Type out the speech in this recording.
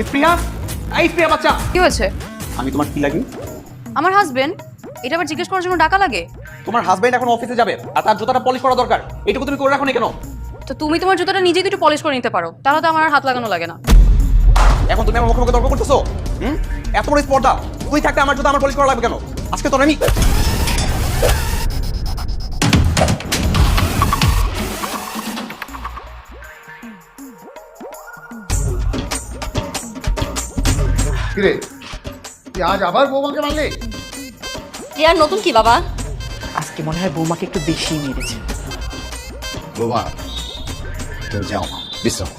স্প্রিয়া, এই স্প্রিয়া বাচ্চা, কি হয়েছে? আমি তোমার কি লাগি? আমার হাজবেন্ড। এটা আবার জিজ্ঞেস করার জন্য ডাকা লাগে? তোমার হাজবেন্ড এখন অফিসে যাবে আর তার জুতাটা পলিশ করা দরকার, এটুকু তুমি করে রাখো না কেন? তো তুমি তোমার জুতোটা নিজেই তো একটু পলিশ করে নিতে পারো, তাহলে তো আমার আর হাত লাগানো লাগে না। এখন তুমি আমার মুখে মুখে তর্ক করতেছো? এত বড় স্পর্ধা, তুই থাকতে আমার জুতা আমার পলিশ করা লাগবে কেন? আজকে তোর আমি কিরে তুই আজ আবার বৌমাকে মারলি? এ আর নতুন কি বাবা? আজকে মনে হয় বৌমাকে একটু বেশি মেরেছে। বৌমা তুমি যাও বিশ্রাম।